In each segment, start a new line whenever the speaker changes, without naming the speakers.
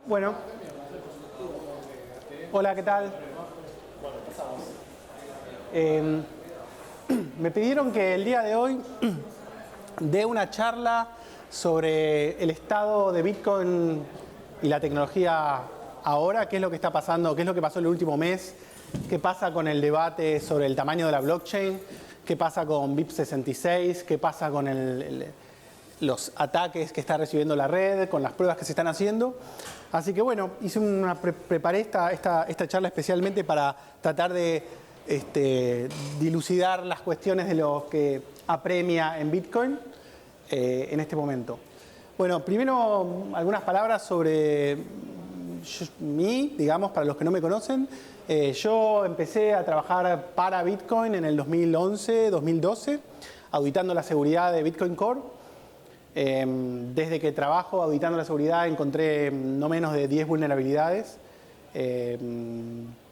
Bueno, hola, ¿qué tal? Me pidieron que el día de hoy dé una charla sobre el estado de Bitcoin y la tecnología ahora, qué es lo que está pasando, qué es lo que pasó el último mes, qué pasa con el debate sobre el tamaño de la blockchain, qué pasa con BIP66, qué pasa con los ataques que está recibiendo la red, con las pruebas que se están haciendo. Así que bueno, preparé esta charla especialmente para tratar de dilucidar las cuestiones de lo que apremia en Bitcoin en este momento. Bueno, primero algunas palabras sobre mí, digamos, para los que no me conocen. Yo empecé a trabajar para Bitcoin en el 2011, 2012, auditando la seguridad de Bitcoin Core. Desde que trabajo auditando la seguridad encontré no menos de 10 vulnerabilidades, 3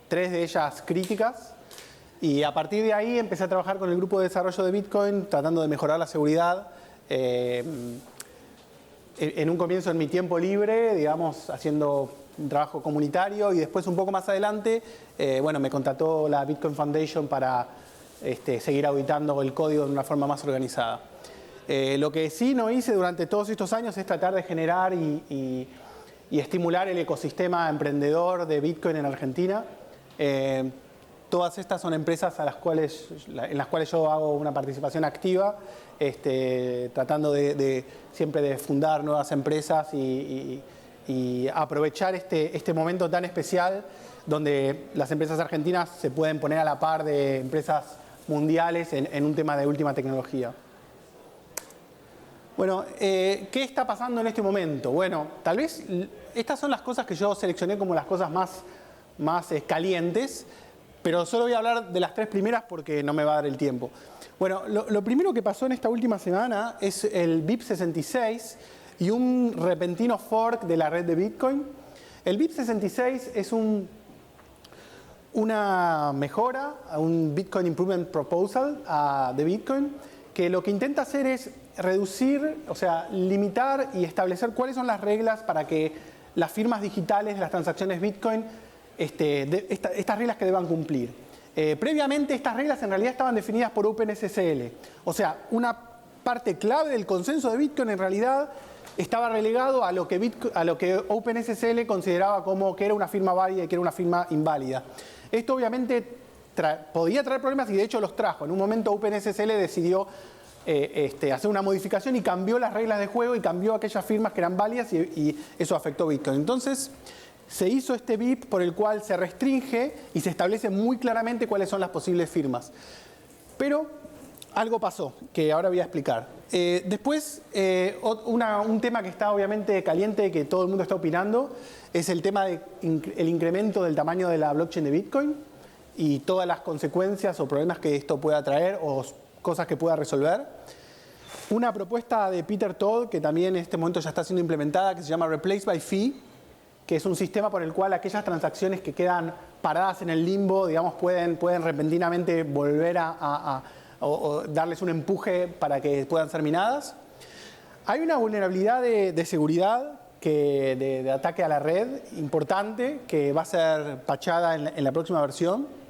de ellas críticas, y a partir de ahí empecé a trabajar con el grupo de desarrollo de Bitcoin tratando de mejorar la seguridad, en un comienzo en mi tiempo libre, digamos, haciendo un trabajo comunitario, y después un poco más adelante, bueno, me contrató la Bitcoin Foundation para seguir auditando el código de una forma más organizada. Lo que sí no hice durante todos estos años es tratar de generar y estimular el ecosistema emprendedor de Bitcoin en Argentina. Todas estas son empresas en las cuales yo hago una participación activa, tratando siempre de fundar nuevas empresas y aprovechar este momento tan especial donde las empresas argentinas se pueden poner a la par de empresas mundiales en un tema de última tecnología. Bueno, ¿qué está pasando en este momento? Bueno, tal vez estas son las cosas que yo seleccioné como las cosas más calientes, pero solo voy a hablar de las 3 primeras porque no me va a dar el tiempo. Bueno, lo primero que pasó en esta última semana es el BIP66 y un repentino fork de la red de Bitcoin. El BIP66 es una mejora a un Bitcoin Improvement Proposal de Bitcoin, que lo que intenta hacer es reducir, o sea, limitar y establecer cuáles son las reglas para que las firmas digitales de las transacciones Bitcoin, estas reglas que deban cumplir. Previamente estas reglas en realidad estaban definidas por OpenSSL, o sea, una parte clave del consenso de Bitcoin en realidad estaba relegado a lo que OpenSSL consideraba como que era una firma válida y que era una firma inválida. Esto obviamente podía traer problemas y de hecho los trajo. En un momento OpenSSL decidió hacer una modificación y cambió las reglas de juego y cambió aquellas firmas que eran válidas y eso afectó Bitcoin. Entonces se hizo este BIP por el cual se restringe y se establece muy claramente cuáles son las posibles firmas. Pero algo pasó que ahora voy a explicar. Después, un tema que está obviamente caliente, que todo el mundo está opinando, es el tema del incremento del tamaño de la blockchain de Bitcoin y todas las consecuencias o problemas que esto pueda traer o cosas que pueda resolver. Una propuesta de Peter Todd, que también en este momento ya está siendo implementada, que se llama Replace by Fee, que es un sistema por el cual aquellas transacciones que quedan paradas en el limbo, digamos, pueden repentinamente volver o darles un empuje para que puedan ser minadas. Hay una vulnerabilidad de seguridad, de ataque a la red importante, que va a ser patchada en la próxima versión.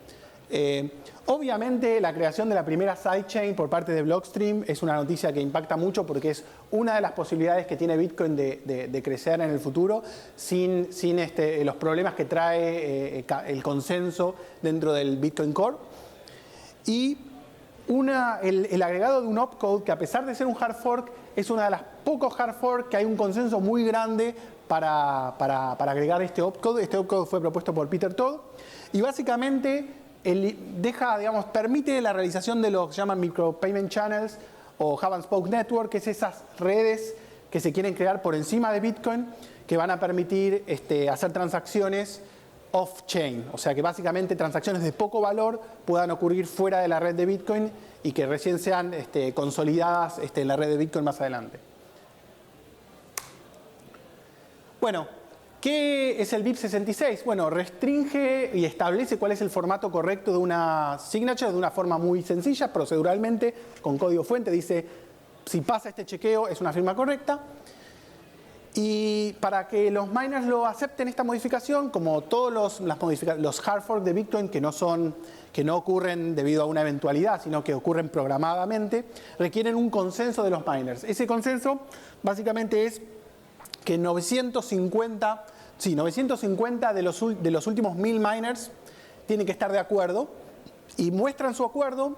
Obviamente la creación de la primera sidechain por parte de Blockstream es una noticia que impacta mucho porque es una de las posibilidades que tiene Bitcoin de crecer en el futuro sin los problemas que trae el consenso dentro del Bitcoin Core. Y el agregado de un opcode que, a pesar de ser un hard fork, es una de las pocos hard fork que hay un consenso muy grande para agregar este opcode. Este opcode fue propuesto por Peter Todd y básicamente permite la realización de lo que se llaman micropayment channels o hub and spoke network, que es esas redes que se quieren crear por encima de Bitcoin, que van a permitir hacer transacciones off-chain, o sea que básicamente transacciones de poco valor puedan ocurrir fuera de la red de Bitcoin y que recién sean consolidadas en la red de Bitcoin más adelante. Bueno, ¿qué es el BIP66? Bueno, restringe y establece cuál es el formato correcto de una signature de una forma muy sencilla, proceduralmente, con código fuente. Dice, si pasa este chequeo, es una firma correcta. Y para que los miners lo acepten esta modificación, como todos los hard forks de Bitcoin que no ocurren debido a una eventualidad, sino que ocurren programadamente, requieren un consenso de los miners. Ese consenso básicamente es que 950 de los últimos 1000 miners tienen que estar de acuerdo y muestran su acuerdo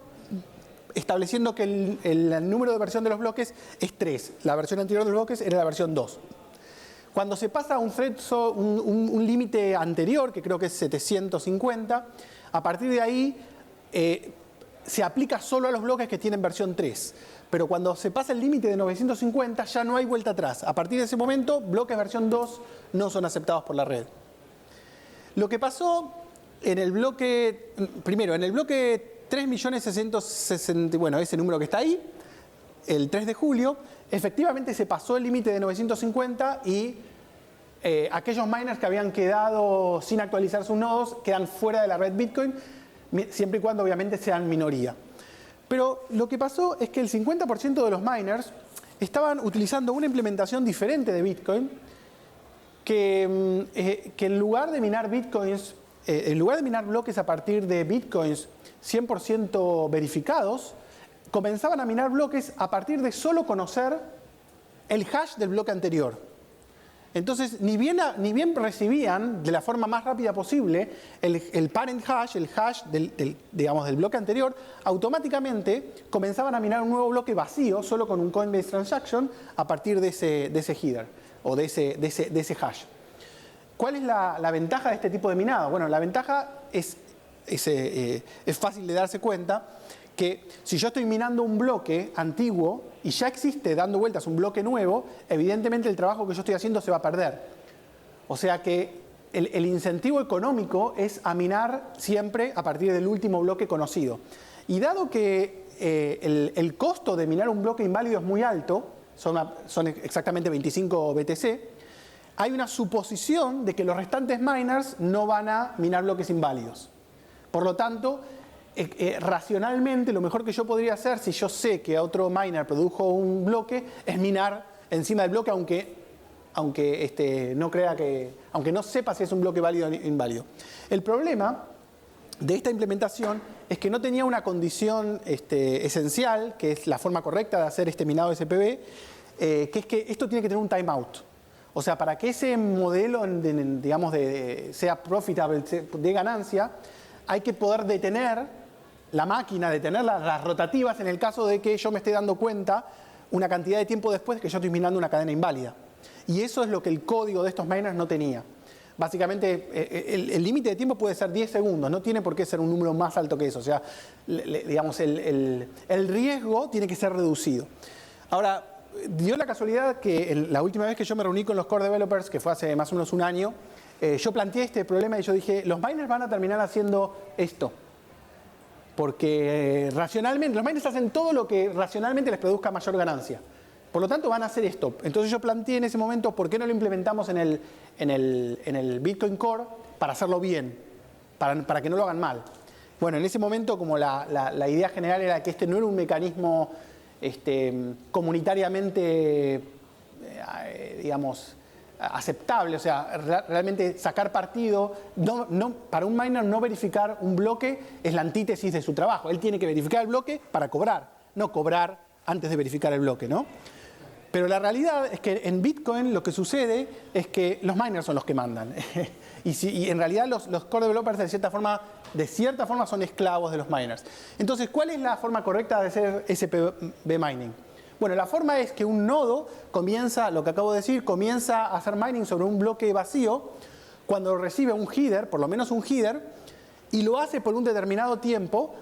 estableciendo que el número de versión de los bloques es 3. La versión anterior de los bloques era la versión 2. Cuando se pasa a un límite anterior, que creo que es 750, a partir de ahí se aplica solo a los bloques que tienen versión 3. Pero cuando se pasa el límite de 950 ya no hay vuelta atrás. A partir de ese momento, bloques versión 2 no son aceptados por la red. Lo que pasó en el bloque, primero, en el bloque 3.660.000, bueno, ese número que está ahí, el 3 de julio, efectivamente se pasó el límite de 950 y aquellos miners que habían quedado sin actualizar sus nodos quedan fuera de la red Bitcoin, siempre y cuando obviamente sean minoría. Pero lo que pasó es que el 50% de los miners estaban utilizando una implementación diferente de Bitcoin que en lugar de minar Bitcoins, en lugar de minar bloques a partir de Bitcoins 100% verificados, comenzaban a minar bloques a partir de solo conocer el hash del bloque anterior. Entonces, ni bien recibían de la forma más rápida posible el parent hash, el hash del bloque anterior, automáticamente comenzaban a minar un nuevo bloque vacío solo con un Coinbase Transaction a partir de ese header o de ese hash. ¿Cuál es la ventaja de este tipo de minado? Bueno, la ventaja es fácil de darse cuenta que si yo estoy minando un bloque antiguo y ya existe dando vueltas un bloque nuevo, evidentemente el trabajo que yo estoy haciendo se va a perder. O sea que el incentivo económico es a minar siempre a partir del último bloque conocido. Y dado que el costo de minar un bloque inválido es muy alto, son exactamente 25 BTC, hay una suposición de que los restantes miners no van a minar bloques inválidos. Por lo tanto, racionalmente lo mejor que yo podría hacer si yo sé que otro miner produjo un bloque es minar encima del bloque aunque no sepa si es un bloque válido o inválido. El problema de esta implementación es que no tenía una condición esencial, que es la forma correcta de hacer este minado SPV, que es que esto tiene que tener un timeout. O sea, para que ese modelo sea profitable, de ganancia, hay que poder detener la máquina, detener las rotativas en el caso de que yo me esté dando cuenta una cantidad de tiempo después de que yo estoy minando una cadena inválida. Y eso es lo que el código de estos miners no tenía. Básicamente, el límite de tiempo puede ser 10 segundos, no tiene por qué ser un número más alto que eso. O sea, el riesgo tiene que ser reducido. Ahora, dio la casualidad que la última vez que yo me reuní con los core developers, que fue hace más o menos un año, yo planteé este problema y yo dije, los miners van a terminar haciendo esto. Porque racionalmente, los miners hacen todo lo que racionalmente les produzca mayor ganancia. Por lo tanto, van a hacer esto. Entonces yo planteé en ese momento, ¿por qué no lo implementamos en el Bitcoin Core para hacerlo bien? Para que no lo hagan mal. Bueno, en ese momento, como la idea general era que este no era un mecanismo comunitariamente, aceptable, o sea, realmente sacar partido, para un miner no verificar un bloque es la antítesis de su trabajo. Él tiene que verificar el bloque para cobrar, no cobrar antes de verificar el bloque, ¿no? Pero la realidad es que en Bitcoin lo que sucede es que los miners son los que mandan. y en realidad los core developers de cierta forma son esclavos de los miners. Entonces, ¿cuál es la forma correcta de hacer SPV mining? Bueno, la forma es que un nodo comienza, lo que acabo de decir, comienza a hacer mining sobre un bloque vacío cuando recibe un header, por lo menos un header, y lo hace por un determinado tiempo,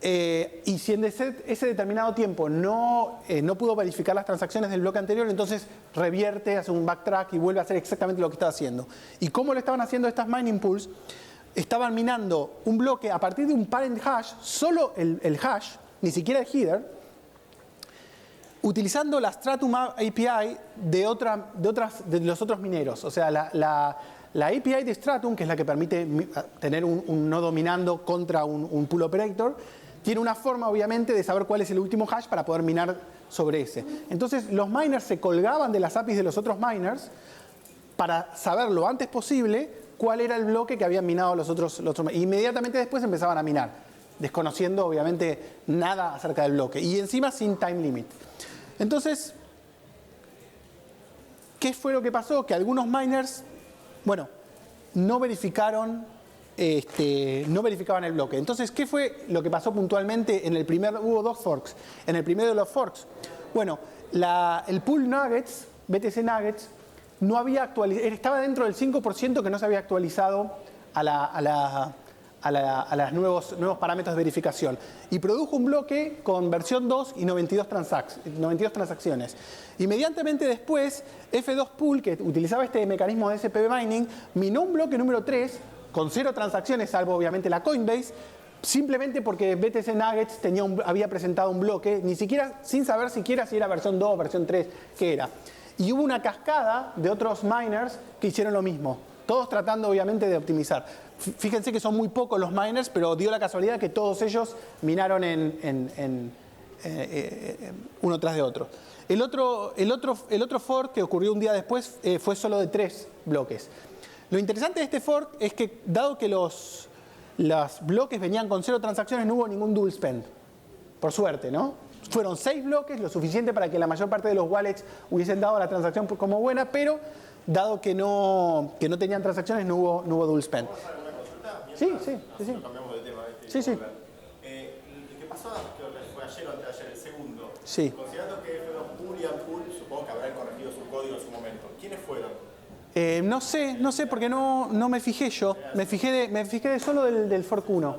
y si en ese determinado tiempo no pudo verificar las transacciones del bloque anterior, entonces revierte, hace un backtrack y vuelve a hacer exactamente lo que estaba haciendo. ¿Y cómo lo estaban haciendo estas mining pools? Estaban minando un bloque a partir de un parent hash, solo el hash, ni siquiera el header, utilizando la Stratum API de los otros mineros. O sea, la API de Stratum, que es la que permite tener un nodo minando contra un pool operator, tiene una forma, obviamente, de saber cuál es el último hash para poder minar sobre ese. Entonces, los miners se colgaban de las APIs de los otros miners para saber lo antes posible cuál era el bloque que habían minado los otros. E inmediatamente después empezaban a minar, desconociendo, obviamente, nada acerca del bloque. Y encima sin time limit. Entonces, ¿qué fue lo que pasó? Que algunos miners, bueno, no verificaban el bloque. Entonces, ¿qué fue lo que pasó puntualmente en el primer? Hubo 2 forks. En el primero de los forks, bueno, el pool Nuggets, BTC Nuggets, no había actualizado, estaba dentro del 5% que no se había actualizado a los nuevos parámetros de verificación. Y produjo un bloque con versión 2 y 92 transacciones. Inmediatamente después, F2 Pool, que utilizaba este mecanismo de SPV Mining, minó un bloque número 3 con 0 transacciones, salvo obviamente la Coinbase, simplemente porque BTC Nuggets había presentado un bloque, ni siquiera, sin saber siquiera si era versión 2 o versión 3, qué era. Y hubo una cascada de otros miners que hicieron lo mismo, todos tratando obviamente de optimizar. Fíjense que son muy pocos los miners, pero dio la casualidad que todos ellos minaron uno tras de otro. El otro fork que ocurrió un día después fue solo de 3 bloques. Lo interesante de este fork es que, dado que los bloques venían con 0 transacciones, no hubo ningún dual spend. Por suerte, ¿no? Fueron 6 bloques, lo suficiente para que la mayor parte de los wallets hubiesen dado la transacción como buena, pero dado que no tenían transacciones, no hubo dual spend. Sí.
Cambiamos de tema.
Sí.
El que pasó, creo que fue ayer o anteayer, el segundo.
Sí.
Considerando que fueron Pool y Ampool, supongo que habrán corregido su código en su momento. ¿Quiénes fueron?
No sé porque no me fijé yo. Me fijé solo del fork 1.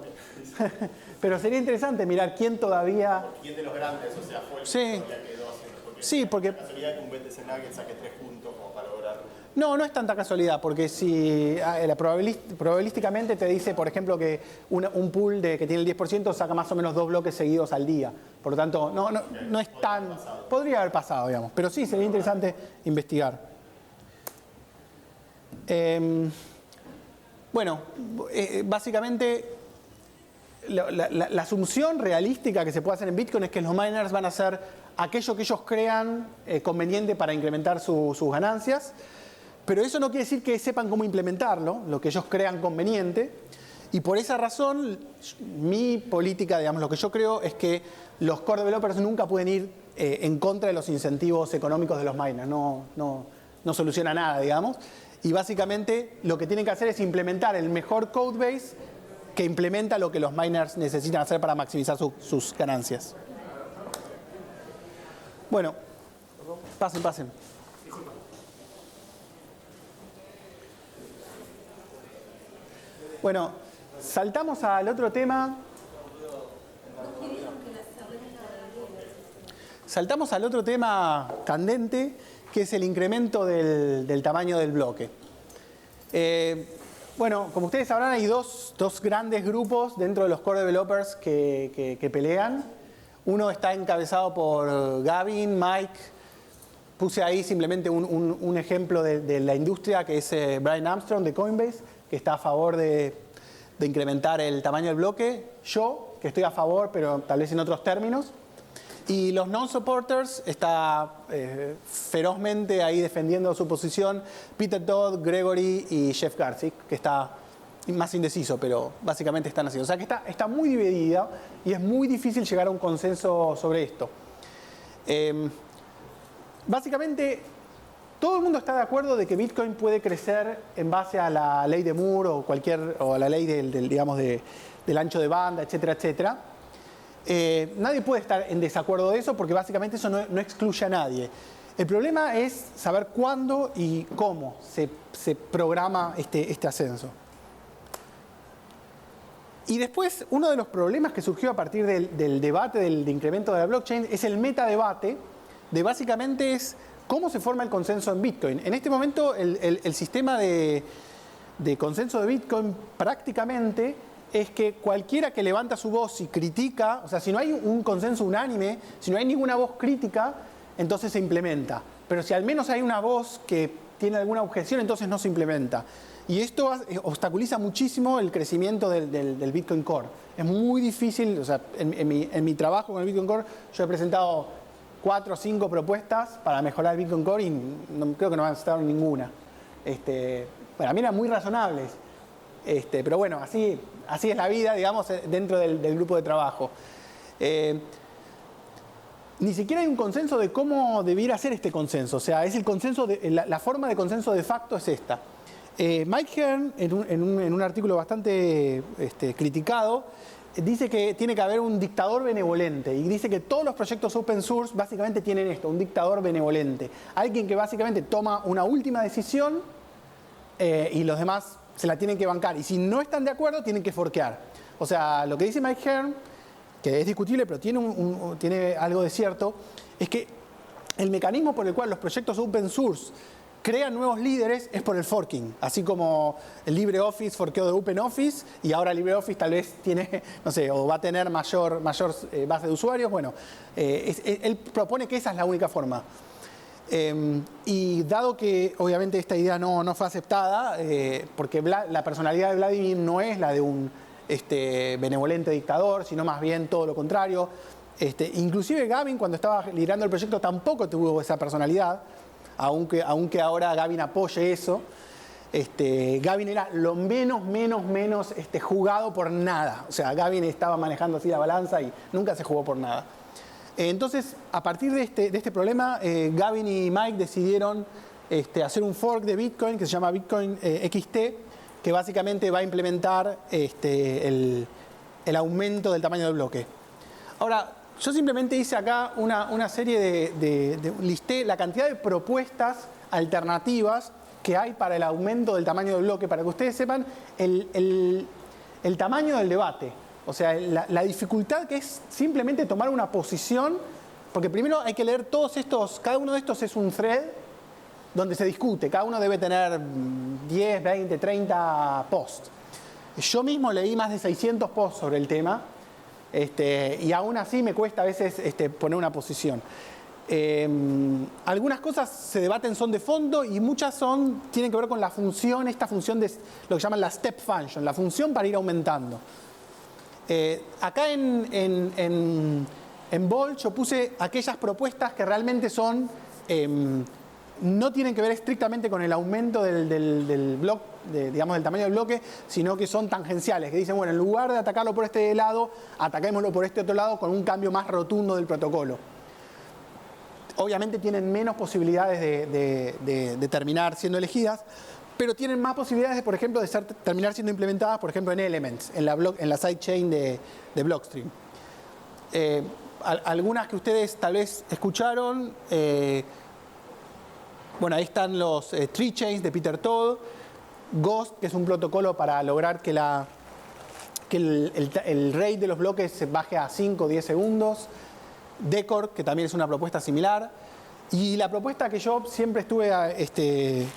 Pero sería interesante mirar quién todavía...
¿Quién de los grandes? O sea, fue el
sí.
que quedó haciendo.
Sí, porque...
La casualidad que un BTC Nugget saque 3 puntos como para lograr...
No es tanta casualidad, porque si probabilísticamente te dice, por ejemplo, que un pool que tiene el 10% saca más o menos 2 bloques seguidos al día. Por lo tanto, no es tan... Podría haber pasado, digamos. Pero sí, sería interesante investigar. Básicamente, la asunción realística que se puede hacer en Bitcoin es que los miners van a hacer aquello que ellos crean conveniente para incrementar sus ganancias. Pero eso no quiere decir que sepan cómo implementarlo, lo que ellos crean conveniente. Y por esa razón, mi política, digamos, lo que yo creo es que los core developers nunca pueden ir en contra de los incentivos económicos de los miners. No soluciona nada, digamos. Y básicamente lo que tienen que hacer es implementar el mejor codebase que implementa lo que los miners necesitan hacer para maximizar sus ganancias. Bueno, pasen. Bueno, saltamos al otro tema. Saltamos al otro tema candente, que es el incremento del tamaño del bloque. Como ustedes sabrán, hay dos grandes grupos dentro de los core developers que pelean. Uno está encabezado por Gavin, Mike. Puse ahí simplemente un ejemplo de la industria, que es Brian Armstrong de Coinbase, que está a favor de incrementar el tamaño del bloque. Yo, que estoy a favor, pero tal vez en otros términos. Y los non-supporters está ferozmente ahí defendiendo su posición Peter Todd, Gregory y Jeff Garzik, que está más indeciso, pero básicamente están haciendo. O sea que está muy dividida y es muy difícil llegar a un consenso sobre esto. Básicamente, todo el mundo está de acuerdo de que Bitcoin puede crecer en base a la ley de Moore o a la ley del ancho de banda, etcétera, etcétera. Nadie puede estar en desacuerdo de eso porque básicamente eso no excluye a nadie. El problema es saber cuándo y cómo se programa este ascenso. Y después, uno de los problemas que surgió a partir del debate del incremento de la blockchain es el metadebate de básicamente es cómo se forma el consenso en Bitcoin. En este momento el sistema de consenso de Bitcoin prácticamente es que cualquiera que levanta su voz y critica, o sea, si no hay un consenso unánime, si no hay ninguna voz crítica, entonces se implementa. Pero si al menos hay una voz que tiene alguna objeción, entonces no se implementa. Y esto obstaculiza muchísimo el crecimiento del Bitcoin Core. Es muy difícil, o sea, en mi trabajo con el Bitcoin Core, yo he presentado 4 o 5 propuestas para mejorar el Bitcoin Core y creo que no me han aceptado ninguna. Para mí eran muy razonables. Pero bueno, así es la vida, digamos, dentro del grupo de trabajo. Ni siquiera hay un consenso de cómo debiera ser este consenso. O sea, es el consenso la forma de consenso de facto es esta. Mike Hearn, en un artículo bastante criticado, dice que tiene que haber un dictador benevolente. Y dice que todos los proyectos open source básicamente tienen esto, un dictador benevolente. Alguien que básicamente toma una última decisión y los demás se la tienen que bancar. Y si no están de acuerdo, tienen que forkear. O sea, lo que dice Mike Hearn, que es discutible, pero tiene algo de cierto, es que el mecanismo por el cual los proyectos open source crean nuevos líderes es por el forking. Así como el LibreOffice forqueó de OpenOffice y ahora LibreOffice tal vez tiene, no sé, o va a tener mayor base de usuarios. Bueno, él propone que esa es la única forma. Y dado que obviamente esta idea no fue aceptada, porque la personalidad de Vladimir no es la de un benevolente dictador, sino más bien todo lo contrario. Inclusive Gavin, cuando estaba liderando el proyecto, tampoco tuvo esa personalidad, aunque ahora Gavin apoye eso. Gavin era lo menos jugado por nada. O sea, Gavin estaba manejando así la balanza y nunca se jugó por nada. Entonces, a partir de este problema, Gavin y Mike decidieron hacer un fork de Bitcoin que se llama Bitcoin XT, que básicamente va a implementar el aumento del tamaño del bloque. Ahora, yo simplemente hice acá una serie listé la cantidad de propuestas alternativas que hay para el aumento del tamaño del bloque, para que ustedes sepan el tamaño del debate. O sea, la dificultad que es simplemente tomar una posición, porque primero hay que leer todos estos, cada uno de estos es un thread donde se discute, cada uno debe tener 10, 20, 30 posts. Yo mismo leí más de 600 posts sobre el tema, y aún así me cuesta a veces poner una posición. Algunas cosas se debaten son de fondo y muchas tienen que ver con la función, esta función de lo que llaman la step function, la función para ir aumentando. Acá en Bold yo puse aquellas propuestas que realmente no tienen que ver estrictamente con el aumento del bloque, digamos, del tamaño del bloque, sino que son tangenciales, que dicen, bueno, en lugar de atacarlo por este lado, ataquémoslo por este otro lado con un cambio más rotundo del protocolo. Obviamente tienen menos posibilidades de terminar siendo elegidas, pero tienen más posibilidades, por ejemplo, de terminar siendo implementadas, por ejemplo, en Elements, en la sidechain de Blockstream. Algunas que ustedes tal vez escucharon, bueno, ahí están los tree chains de Peter Todd, Ghost, que es un protocolo para lograr que el rate de los bloques se baje a 5 o 10 segundos, Decor, que también es una propuesta similar. Y la propuesta que yo siempre estuve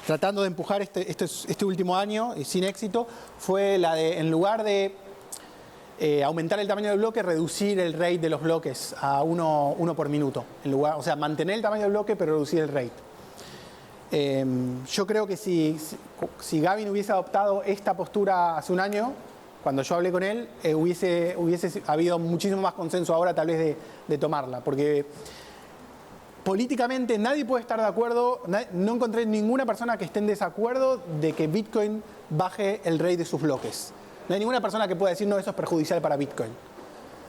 tratando de empujar este último año, y sin éxito, fue la de, en lugar de aumentar el tamaño del bloque, reducir el rate de los bloques a 1 por minuto. O sea, mantener el tamaño del bloque, pero reducir el rate. Yo creo que si Gavin hubiese adoptado esta postura hace un año, cuando yo hablé con él, hubiese habido muchísimo más consenso ahora tal vez de tomarla, porque políticamente nadie puede estar de acuerdo, no encontré ninguna persona que esté en desacuerdo de que Bitcoin baje el rate de sus bloques. No hay ninguna persona que pueda decir, no, eso es perjudicial para Bitcoin.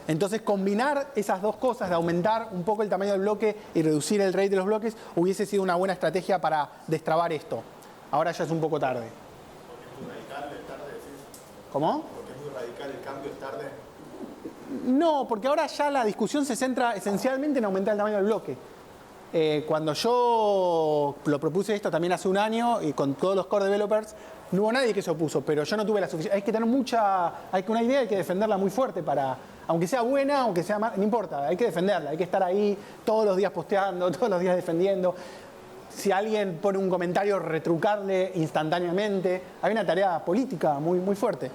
Entonces, combinar esas dos cosas, de aumentar un poco el tamaño del bloque y reducir el rate de los bloques, hubiese sido una buena estrategia para destrabar esto. Ahora ya es un poco tarde.
¿Porque es muy radical, es tarde, decís?
¿Cómo?
¿Porque es muy radical el cambio, es tarde?
No, porque ahora ya la discusión se centra esencialmente en aumentar el tamaño del bloque. Cuando yo lo propuse esto también hace un año y con todos los core developers, no hubo nadie que se opuso, pero yo no tuve la suficiente. Hay que tener una idea, hay que defenderla muy fuerte para, aunque sea buena, aunque sea mala, no importa, hay que defenderla, hay que estar ahí todos los días posteando, todos los días defendiendo. Si alguien pone un comentario, retrucarle instantáneamente. Hay una tarea política muy fuerte.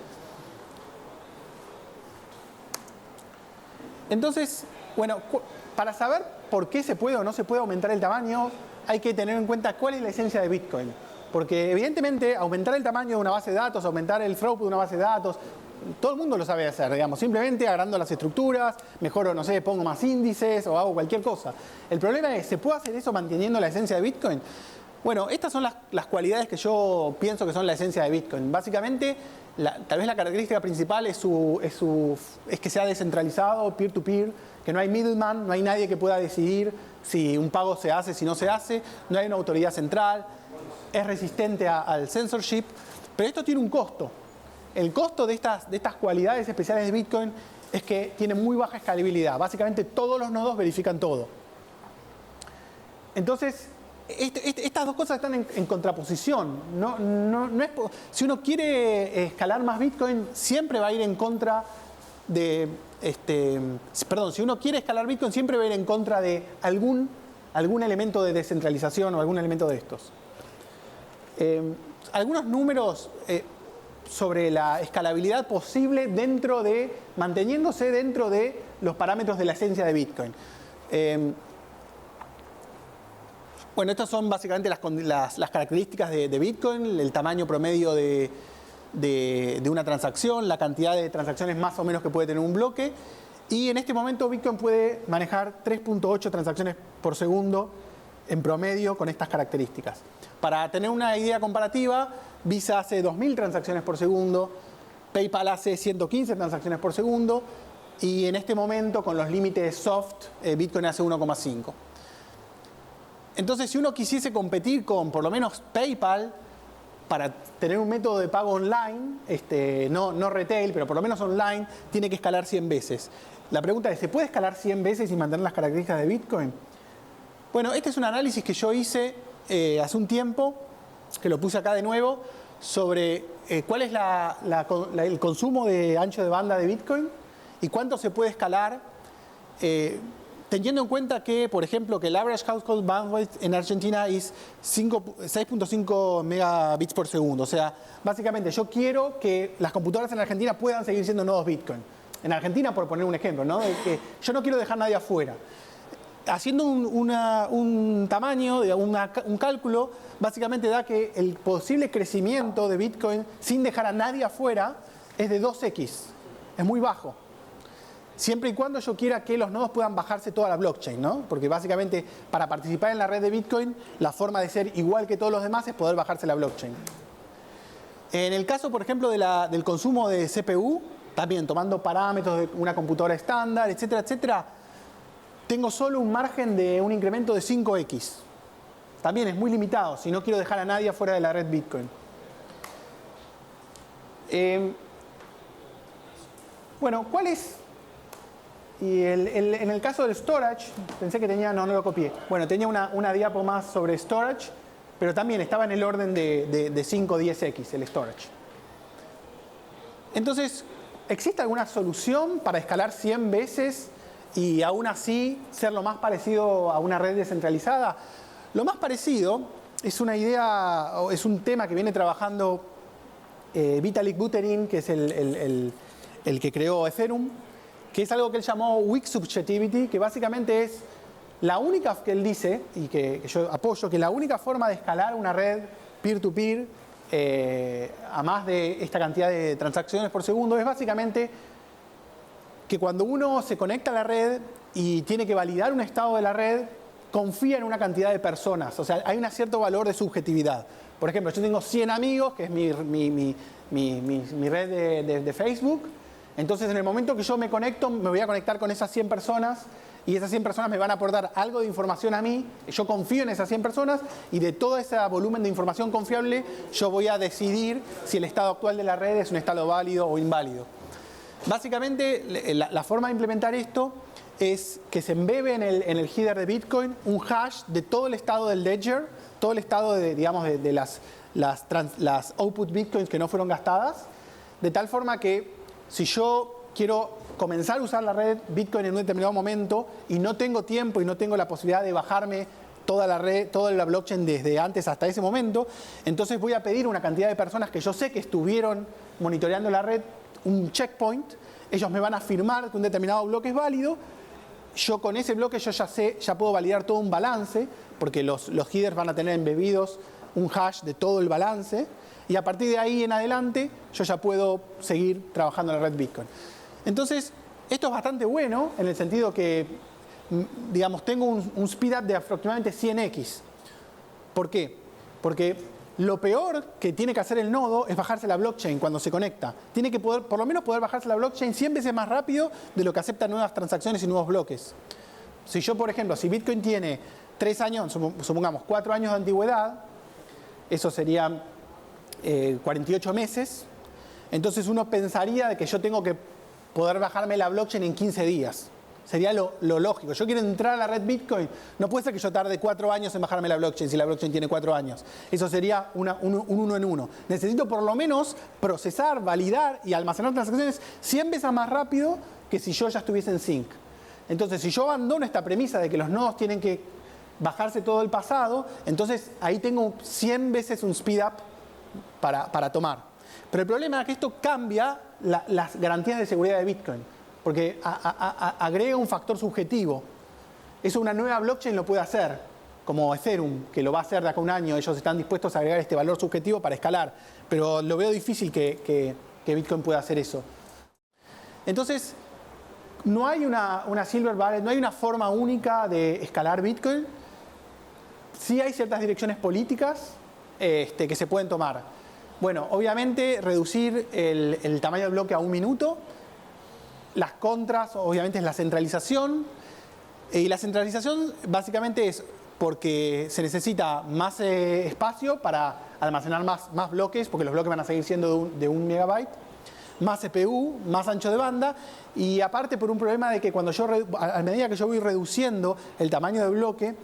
Entonces, bueno, para saber por qué se puede o no se puede aumentar el tamaño, hay que tener en cuenta cuál es la esencia de Bitcoin. Porque evidentemente aumentar el tamaño de una base de datos, aumentar el throughput de una base de datos, todo el mundo lo sabe hacer, digamos, simplemente agarrando las estructuras, mejoro, no sé, pongo más índices o hago cualquier cosa. El problema es, ¿se puede hacer eso manteniendo la esencia de Bitcoin? Bueno, estas son las cualidades que yo pienso que son la esencia de Bitcoin. Básicamente, tal vez la característica principal es que sea descentralizado, peer-to-peer, que no hay middleman, no hay nadie que pueda decidir si un pago se hace, si no se hace, no hay una autoridad central, es resistente al censorship, pero esto tiene un costo. El costo de estas cualidades especiales de Bitcoin es que tiene muy baja escalabilidad. Básicamente todos los nodos verifican todo. Entonces, estas dos cosas están en contraposición. Si uno quiere escalar más Bitcoin, siempre va a ir en contra de... si uno quiere escalar Bitcoin, siempre va a ir en contra de algún elemento de descentralización o algún elemento de estos. Algunos números sobre la escalabilidad posible manteniéndose dentro de los parámetros de la esencia de Bitcoin. Bueno, estas son básicamente las características de Bitcoin, el tamaño promedio de una transacción, la cantidad de transacciones más o menos que puede tener un bloque. Y en este momento Bitcoin puede manejar 3.8 transacciones por segundo en promedio con estas características. Para tener una idea comparativa, Visa hace 2.000 transacciones por segundo, PayPal hace 115 transacciones por segundo y en este momento con los límites soft, Bitcoin hace 1,5. Entonces, si uno quisiese competir con por lo menos PayPal para tener un método de pago online, no retail, pero por lo menos online, tiene que escalar 100 veces. La pregunta es, ¿se puede escalar 100 veces y mantener las características de Bitcoin? Bueno, este es un análisis que yo hice hace un tiempo, que lo puse acá de nuevo, sobre cuál es el consumo de ancho de banda de Bitcoin y cuánto se puede escalar, teniendo en cuenta que, por ejemplo, que el average household bandwidth en Argentina es 6.5 megabits por segundo. O sea, básicamente yo quiero que las computadoras en Argentina puedan seguir siendo nodos Bitcoin. En Argentina, por poner un ejemplo, ¿no? Que yo no quiero dejar a nadie afuera. Haciendo un tamaño, un cálculo, básicamente da que el posible crecimiento de Bitcoin sin dejar a nadie afuera es de 2x. Es muy bajo. Siempre y cuando yo quiera que los nodos puedan bajarse toda la blockchain, ¿no? Porque básicamente para participar en la red de Bitcoin, la forma de ser igual que todos los demás es poder bajarse la blockchain. En el caso, por ejemplo, del consumo de CPU, también tomando parámetros de una computadora estándar, etcétera, etcétera, tengo solo un margen de un incremento de 5x. También es muy limitado si no quiero dejar a nadie afuera de la red Bitcoin. Bueno, ¿cuál es? Y en el caso del storage, pensé que tenía, no lo copié. Bueno, tenía una diapo más sobre storage, pero también estaba en el orden de 5 o 10x el storage. Entonces, ¿existe alguna solución para escalar 100 veces y aún así ser lo más parecido a una red descentralizada? Lo más parecido es una idea, o es un tema que viene trabajando Vitalik Buterin, que es el que creó Ethereum, que es algo que él llamó Weak Subjectivity, que básicamente es la única, que él dice, y que yo apoyo, que la única forma de escalar una red peer-to-peer a más de esta cantidad de transacciones por segundo es básicamente que cuando uno se conecta a la red y tiene que validar un estado de la red, confía en una cantidad de personas. O sea, hay un cierto valor de subjetividad. Por ejemplo, yo tengo 100 amigos, que es mi red de Facebook. Entonces, en el momento que yo me conecto, me voy a conectar con esas 100 personas y esas 100 personas me van a aportar algo de información a mí. Yo confío en esas 100 personas y de todo ese volumen de información confiable, yo voy a decidir si el estado actual de la red es un estado válido o inválido. Básicamente, la forma de implementar esto es que se embebe en el header de Bitcoin un hash de todo el estado del ledger, todo el estado de las output Bitcoins que no fueron gastadas, de tal forma que si yo quiero comenzar a usar la red Bitcoin en un determinado momento y no tengo tiempo y no tengo la posibilidad de bajarme toda la red, toda la blockchain desde antes hasta ese momento, entonces voy a pedir a una cantidad de personas que yo sé que estuvieron monitoreando la red un checkpoint, ellos me van a afirmar que un determinado bloque es válido, yo con ese bloque yo ya puedo validar todo un balance, porque los headers van a tener embebidos un hash de todo el balance, y a partir de ahí en adelante yo ya puedo seguir trabajando en la red Bitcoin. Entonces, esto es bastante bueno en el sentido que, digamos, tengo un speed up de aproximadamente 100x. ¿Por qué? Porque lo peor que tiene que hacer el nodo es bajarse la blockchain cuando se conecta. Tiene que poder, por lo menos poder bajarse la blockchain 100 veces más rápido de lo que acepta nuevas transacciones y nuevos bloques. Si yo, por ejemplo, si Bitcoin tiene 3 años, supongamos 4 años de antigüedad, eso serían 48 meses, entonces uno pensaría de que yo tengo que poder bajarme la blockchain en 15 días. Sería lo lógico. Yo quiero entrar a la red Bitcoin. No puede ser que yo tarde 4 años en bajarme la blockchain si la blockchain tiene 4 años. Eso sería un uno en uno. Necesito por lo menos procesar, validar y almacenar transacciones 100 veces más rápido que si yo ya estuviese en sync. Entonces, si yo abandono esta premisa de que los nodos tienen que bajarse todo el pasado, entonces ahí tengo 100 veces un speed up para tomar. Pero el problema es que esto cambia las garantías de seguridad de Bitcoin, porque agrega un factor subjetivo. Eso una nueva blockchain lo puede hacer, como Ethereum, que lo va a hacer de acá a un año. Ellos están dispuestos a agregar este valor subjetivo para escalar, pero lo veo difícil que Bitcoin pueda hacer eso. Entonces, no hay una silver bullet, no hay una forma única de escalar Bitcoin. Sí hay ciertas direcciones políticas que se pueden tomar. Bueno, obviamente reducir el tamaño del bloque a 1 minuto. Las contras, obviamente, es la centralización. Y la centralización básicamente es porque se necesita más espacio para almacenar más bloques, porque los bloques van a seguir siendo de 1 megabyte. Más CPU, más ancho de banda, y aparte por un problema de que cuando a medida que yo voy reduciendo el tamaño del bloque,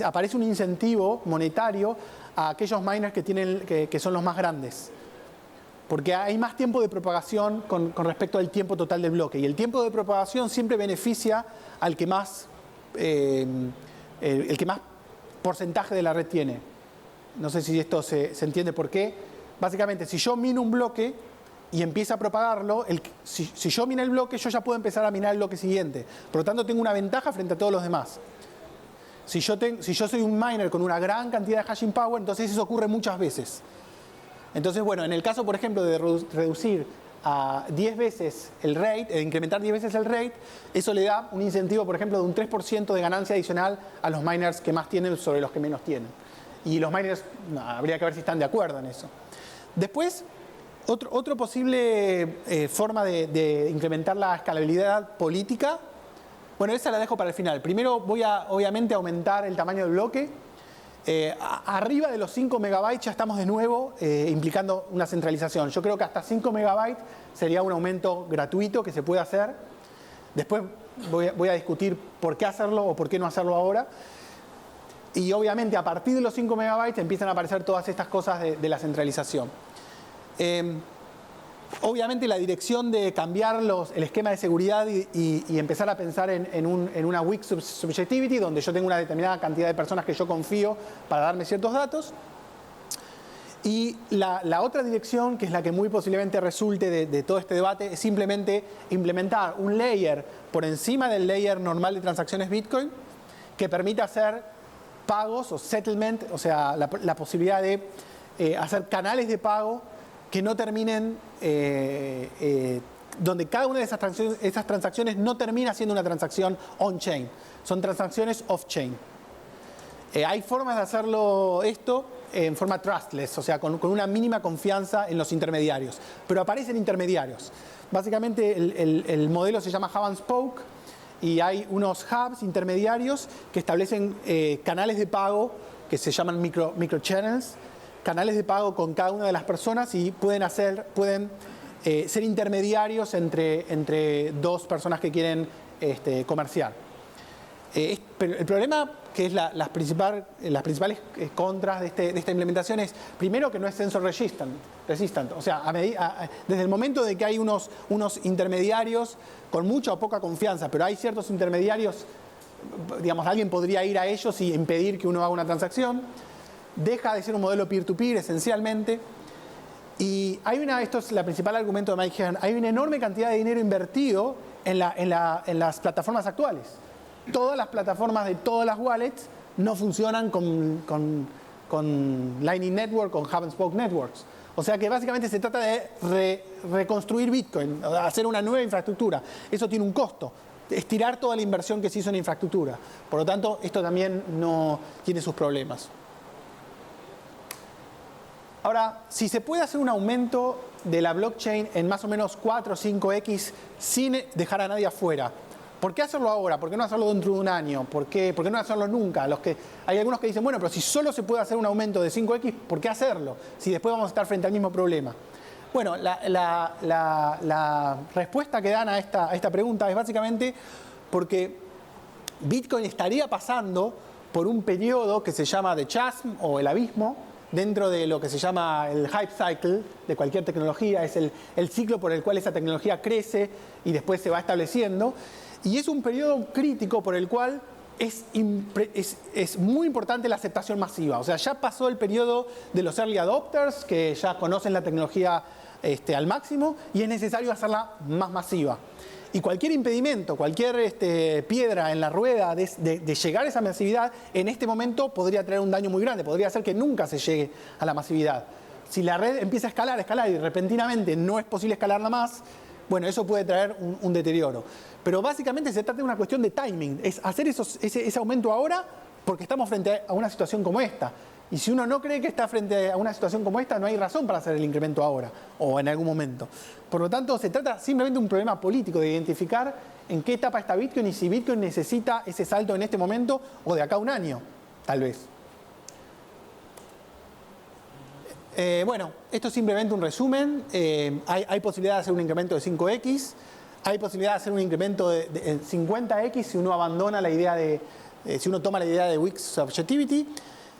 aparece un incentivo monetario a aquellos miners que son los más grandes. Porque hay más tiempo de propagación con respecto al tiempo total del bloque, y el tiempo de propagación siempre beneficia al que más, el que más porcentaje de la red tiene. No sé si esto se entiende por qué. Básicamente, si yo mino un bloque y empieza a propagarlo, si yo mino el bloque, yo ya puedo empezar a minar el bloque siguiente. Por lo tanto, tengo una ventaja frente a todos los demás. Si yo soy un miner con una gran cantidad de hashing power, entonces eso ocurre muchas veces. Entonces, bueno, en el caso, por ejemplo, de reducir a 10 veces el rate, de incrementar 10 veces el rate, eso le da un incentivo, por ejemplo, de un 3% de ganancia adicional a los miners que más tienen sobre los que menos tienen. Y los miners, habría que ver si están de acuerdo en eso. Después, otro posible forma de incrementar la escalabilidad política, bueno, esa la dejo para el final. Primero voy a, obviamente, aumentar el tamaño del bloque. Arriba de los 5 megabytes ya estamos de nuevo implicando una centralización. Yo creo que hasta 5 megabytes sería un aumento gratuito que se puede hacer. Después voy a discutir por qué hacerlo o por qué no hacerlo ahora. Y obviamente a partir de los 5 megabytes empiezan a aparecer todas estas cosas de la centralización. Obviamente la dirección de cambiar el esquema de seguridad y empezar a pensar en una weak subjectivity, donde yo tengo una determinada cantidad de personas que yo confío para darme ciertos datos. Y la otra dirección, que es la que muy posiblemente resulte de todo este debate, es simplemente implementar un layer por encima del layer normal de transacciones Bitcoin que permita hacer pagos o settlement, o sea, la posibilidad de hacer canales de pago que no terminen, donde cada una de esas transacciones no termina siendo una transacción on-chain, son transacciones off-chain. Hay formas de hacerlo esto en forma trustless, o sea, con una mínima confianza en los intermediarios, pero aparecen intermediarios. Básicamente el modelo se llama Hub and Spoke y hay unos hubs intermediarios que establecen canales de pago que se llaman microchannels, canales de pago con cada una de las personas y pueden ser intermediarios entre dos personas que quieren comerciar. Pero el problema, que es las principales contras de esta implementación, es primero que no es sensor resistant. O sea, desde el momento de que hay unos intermediarios con mucha o poca confianza, pero hay ciertos intermediarios, digamos, alguien podría ir a ellos y impedir que uno haga una transacción. Deja de ser un modelo peer-to-peer esencialmente. Y esto es el principal argumento de Mike Hearn, hay una enorme cantidad de dinero invertido en las plataformas actuales. Todas las plataformas de todas las wallets no funcionan con con Lightning Network, con Hub and Spoke Networks. O sea que básicamente se trata de reconstruir Bitcoin, hacer una nueva infraestructura. Eso tiene un costo, estirar toda la inversión que se hizo en infraestructura. Por lo tanto, esto también no tiene sus problemas. Ahora, si se puede hacer un aumento de la blockchain en más o menos 4 o 5x sin dejar a nadie afuera, ¿por qué hacerlo ahora? ¿Por qué no hacerlo dentro de un año? ¿Por qué no hacerlo nunca? Hay algunos que dicen, bueno, pero si solo se puede hacer un aumento de 5x, ¿por qué hacerlo? Si después vamos a estar frente al mismo problema. Bueno, la respuesta que dan a esta pregunta es básicamente porque Bitcoin estaría pasando por un periodo que se llama the chasm o el abismo, dentro de lo que se llama el hype cycle de cualquier tecnología. Es el ciclo por el cual esa tecnología crece y después se va estableciendo. Y es un periodo crítico por el cual es muy importante la aceptación masiva. O sea, ya pasó el periodo de los early adopters, que ya conocen la tecnología al máximo, y es necesario hacerla más masiva. Y cualquier impedimento, cualquier piedra en la rueda de llegar a esa masividad, en este momento podría traer un daño muy grande, podría hacer que nunca se llegue a la masividad. Si la red empieza a escalar y repentinamente no es posible escalarla más, bueno, eso puede traer un deterioro. Pero básicamente se trata de una cuestión de timing, es hacer ese aumento ahora porque estamos frente a una situación como esta. Y si uno no cree que está frente a una situación como esta, no hay razón para hacer el incremento ahora o en algún momento. Por lo tanto, se trata simplemente de un problema político de identificar en qué etapa está Bitcoin y si Bitcoin necesita ese salto en este momento o de acá a un año, tal vez. Bueno, esto es simplemente un resumen. Hay posibilidad de hacer un incremento de 5x. Hay posibilidad de hacer un incremento de 50x si uno abandona la idea si uno toma la idea de Weak Subjectivity.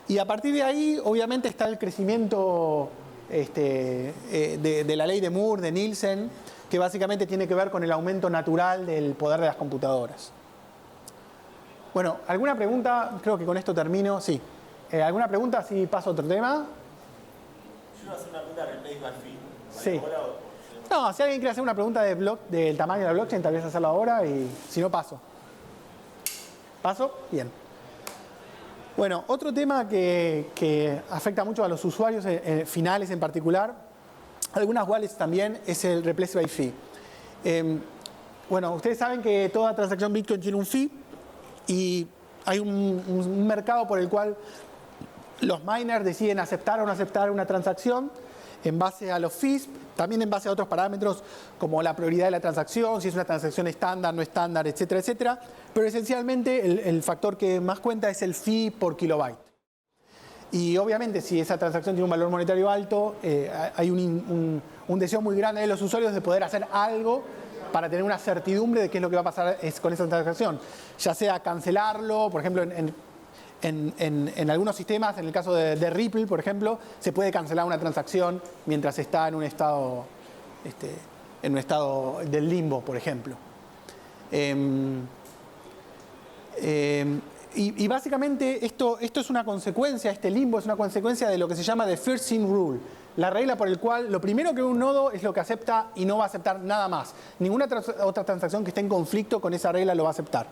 Y a partir de ahí, obviamente, está el crecimiento de la ley de Moore, de Nielsen, que básicamente tiene que ver con el aumento natural del poder de las computadoras. Bueno, ¿alguna pregunta? Creo que con esto termino. Sí. ¿Alguna pregunta? Si paso a otro tema.
Yo iba a hacer una pregunta de replace by fee.
Sí. No, si alguien quiere hacer una pregunta del tamaño de la blockchain, tal vez hacerlo ahora y si no, paso. ¿Paso? Bien. Bueno, otro tema que afecta mucho a los usuarios finales en particular, algunas wallets también, es el replace by fee. Bueno, ustedes saben que toda transacción Bitcoin tiene un fee y hay un mercado por el cual los miners deciden aceptar o no aceptar una transacción en base a los fees, también en base a otros parámetros como la prioridad de la transacción, si es una transacción estándar, no estándar, etcétera, etcétera. Pero esencialmente el factor que más cuenta es el fee por kilobyte. Y obviamente si esa transacción tiene un valor monetario alto, hay un deseo muy grande de los usuarios de poder hacer algo para tener una certidumbre de qué es lo que va a pasar con esa transacción. Ya sea cancelarlo, por ejemplo, en algunos sistemas, en el caso de Ripple, por ejemplo, se puede cancelar una transacción mientras está en un estado del limbo, por ejemplo. Y básicamente esto es una consecuencia, este limbo es una consecuencia de lo que se llama the first in rule, la regla por el cual lo primero que un nodo es lo que acepta y no va a aceptar nada más. Ninguna otra transacción que esté en conflicto con esa regla lo va a aceptar.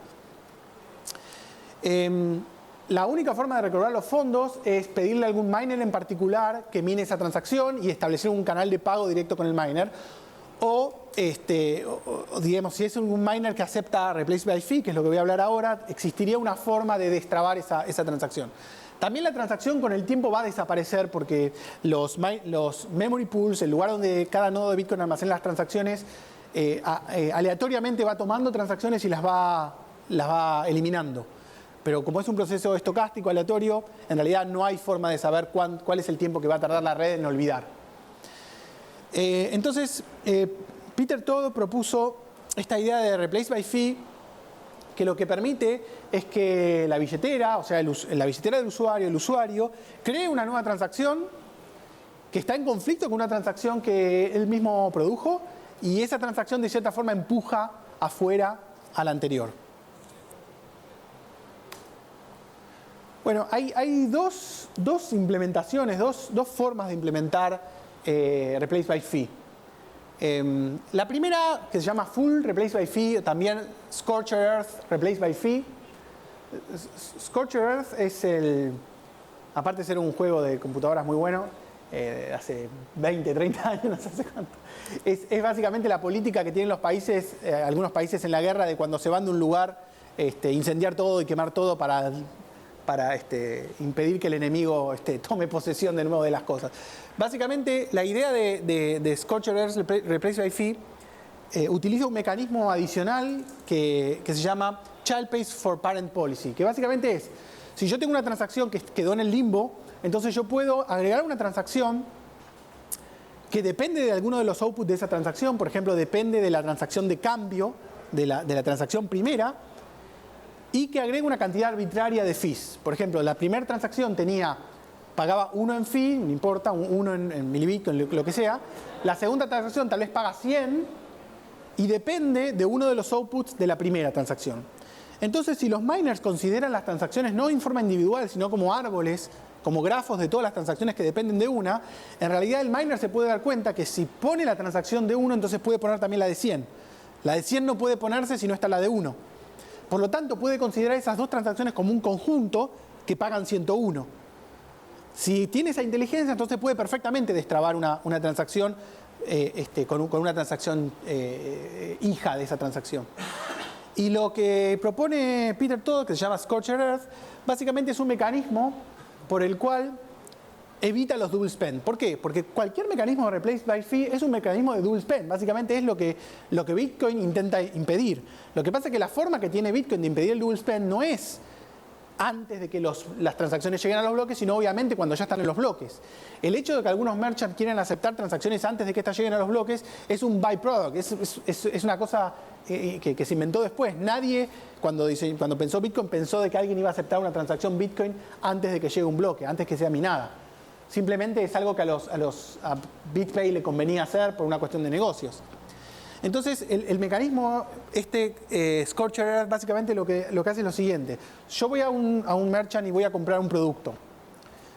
La única forma de recaudar los fondos es pedirle a algún miner en particular que mine esa transacción y establecer un canal de pago directo con el miner. O digamos, si es un miner que acepta replace by fee, que es lo que voy a hablar ahora, existiría una forma de destrabar esa transacción. También la transacción con el tiempo va a desaparecer porque los memory pools, el lugar donde cada nodo de Bitcoin almacena las transacciones, aleatoriamente va tomando transacciones y las va eliminando. Pero como es un proceso estocástico, aleatorio, en realidad no hay forma de saber cuál es el tiempo que va a tardar la red en olvidar. Entonces, Peter Todd propuso esta idea de replace by fee, que lo que permite es que la billetera, o sea, la billetera del usuario, el usuario, cree una nueva transacción que está en conflicto con una transacción que él mismo produjo y esa transacción de cierta forma empuja afuera a la anterior. Bueno, hay dos implementaciones, dos formas de implementar replace by fee. La primera, que se llama full replace by fee, también scorched earth replace by fee. Scorched earth es aparte de ser un juego de computadoras muy bueno, hace 20, 30 años, no sé hace cuánto, es básicamente la política que tienen los países, algunos países en la guerra, de cuando se van de un lugar, incendiar todo y quemar todo para impedir que el enemigo tome posesión de nuevo de las cosas. Básicamente, la idea de Scorched Earth Replace by Fee utiliza un mecanismo adicional que se llama Child Pays for Parent Policy, que básicamente es, si yo tengo una transacción que quedó en el limbo, entonces yo puedo agregar una transacción que depende de alguno de los outputs de esa transacción, por ejemplo, depende de la transacción de cambio de la transacción primera, y que agrega una cantidad arbitraria de fees. Por ejemplo, la primera transacción pagaba 1 en fee, no importa, 1 en milibitcoin, lo que sea. La segunda transacción tal vez paga 100 y depende de uno de los outputs de la primera transacción. Entonces, si los miners consideran las transacciones no en forma individual, sino como árboles, como grafos de todas las transacciones que dependen de una, en realidad el miner se puede dar cuenta que si pone la transacción de 1, entonces puede poner también la de 100. La de 100 no puede ponerse si no está la de 1. Por lo tanto, puede considerar esas dos transacciones como un conjunto que pagan 101. Si tiene esa inteligencia, entonces puede perfectamente destrabar una transacción con una transacción hija de esa transacción. Y lo que propone Peter Todd, que se llama Scorched Earth, básicamente es un mecanismo por el cual evita los double spend. ¿Por qué? Porque cualquier mecanismo de replace by fee es un mecanismo de double spend. Básicamente es lo que Bitcoin intenta impedir. Lo que pasa es que la forma que tiene Bitcoin de impedir el double spend no es antes de que las transacciones lleguen a los bloques, sino obviamente cuando ya están en los bloques. El hecho de que algunos merchants quieran aceptar transacciones antes de que estas lleguen a los bloques es un byproduct, es una cosa que se inventó después. Nadie, cuando pensó Bitcoin, pensó de que alguien iba a aceptar una transacción Bitcoin antes de que llegue un bloque, antes que sea minada. Simplemente es algo que a BitPay le convenía hacer por una cuestión de negocios. Entonces, el mecanismo, Scorched Earth, básicamente lo que hace es lo siguiente. Yo voy a un merchant y voy a comprar un producto.